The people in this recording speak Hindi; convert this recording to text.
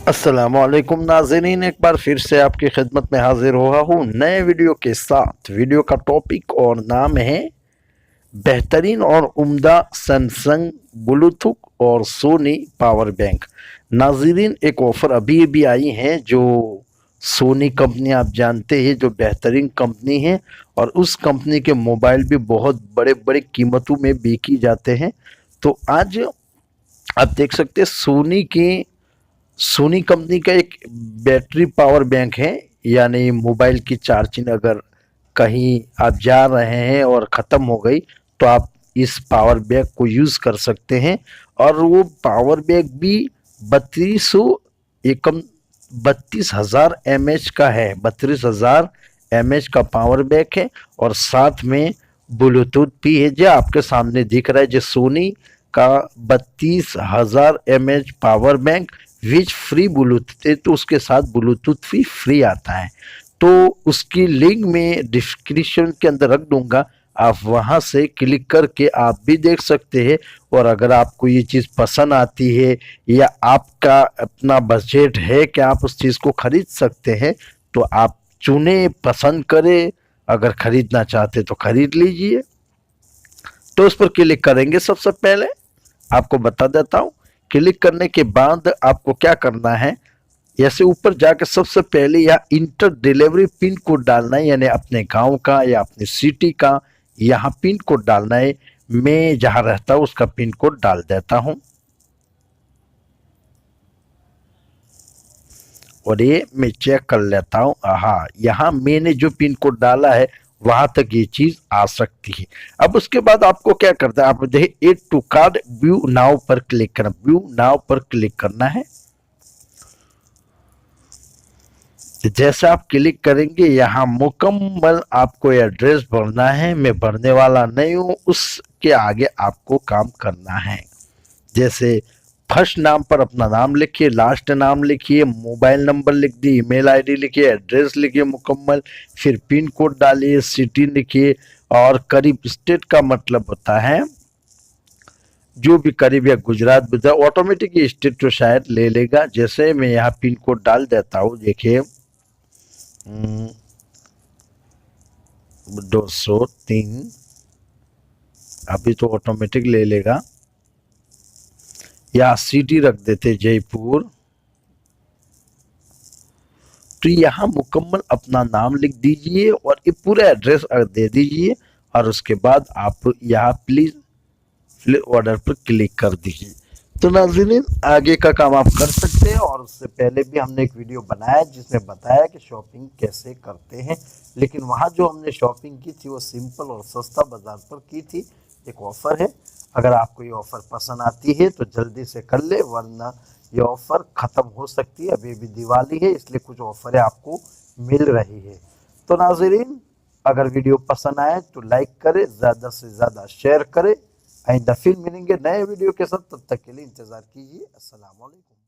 अस्सलामुअलैकुम नाज़रीन, एक बार फिर से आपकी खिदमत में हाजिर हुआ हूँ नए वीडियो के साथ। वीडियो का टॉपिक और नाम है बेहतरीन और उम्दा सैमसंग ब्लूटूथ और सोनी पावर बैंक। नाज़रीन, एक ऑफ़र अभी अभी आई है जो सोनी कंपनी आप जानते हैं जो बेहतरीन कंपनी है, और उस कंपनी के मोबाइल भी बहुत बड़े बड़े कीमतों में बेची जाते हैं। तो आज आप देख सकते हैं सोनी कंपनी का एक बैटरी पावर बैंक है, यानी मोबाइल की चार्जिंग अगर कहीं आप जा रहे हैं और ख़त्म हो गई तो आप इस पावर बैंक को यूज़ कर सकते हैं। और वो पावर बैंक भी 32,000 का है। 32,000 का पावर बैंक है और साथ में ब्लूटूथ भी है जो आपके सामने दिख रहा है, जो सोनी का 32,000 power bank which free Bluetooth है, तो उसके साथ ब्लूटूथ भी फ्री आता है। तो उसकी लिंक में डिस्क्रिप्शन के अंदर रख दूंगा, आप वहां से क्लिक करके आप भी देख सकते हैं। और अगर आपको ये चीज़ पसंद आती है या आपका अपना बजट है कि आप उस चीज़ को खरीद सकते हैं, तो आप चुने, पसंद करें। अगर खरीदना चाहते तो खरीद लीजिए। तो उस पर क्लिक करेंगे। सबसे पहले आपको बता देता हूँ, क्लिक करने के बाद आपको क्या करना है, ऐसे ऊपर जाकर सबसे पहले यहाँ इंटर डिलीवरी पिन कोड डालना है, यानी अपने गांव का या अपनी सिटी का यहाँ पिन कोड डालना है। मैं जहाँ रहता हूँ उसका पिन कोड डाल देता हूँ और ये मैं चेक कर लेता हूँ। हाँ, यहाँ मैंने जो पिन कोड डाला है वहां तक ये चीज आ सकती है। अब उसके बाद आपको क्या करना है, आप देखिए add to card view now पर क्लिक करना, व्यू नाउ पर क्लिक करना है। जैसे आप क्लिक करेंगे यहाँ मुकम्मल आपको एड्रेस भरना है। मैं भरने वाला नहीं हूँ, उसके आगे आपको काम करना है। जैसे फर्स्ट नाम पर अपना नाम लिखिए, लास्ट नाम लिखिए, मोबाइल नंबर लिख दी, ईमेल आईडी लिखिए, एड्रेस लिखिए मुकम्मल, फिर पिन कोड डालिए, सिटी लिखिए, और करीब स्टेट का मतलब होता है जो भी करीब या गुजरात गुजरात ऑटोमेटिक ये स्टेट तो शायद ले लेगा। जैसे मैं यहाँ पिन कोड डाल देता हूँ, देखिए 203, अभी तो ऑटोमेटिक ले लेगा। या सिटी रख देते जयपुर। तो यहाँ मुकम्मल अपना नाम लिख दीजिए और ये पूरा एड्रेस दे दीजिए, और उसके बाद आप यहाँ प्लीज ऑर्डर पर क्लिक कर दीजिए। तो नाज़रीन, आगे का काम आप कर सकते हैं। और उससे पहले भी हमने एक वीडियो बनाया जिसमें बताया कि शॉपिंग कैसे करते हैं, लेकिन वहाँ जो हमने शॉपिंग की थी वो सिंपल और सस्ता बाजार पर की थी। एक ऑफ़र है, अगर आपको ये ऑफ़र पसंद आती है तो जल्दी से कर ले, वरना ये ऑफ़र ख़त्म हो सकती है। अभी भी दिवाली है, इसलिए कुछ ऑफ़रें आपको मिल रही है। तो नाज़रीन, अगर वीडियो पसंद आए तो लाइक करें, ज़्यादा से ज़्यादा शेयर करें। आइंदा फिर मिलेंगे नए वीडियो के साथ, तब तक के लिए इंतज़ार कीजिए। अस्सलाम वालेकुम।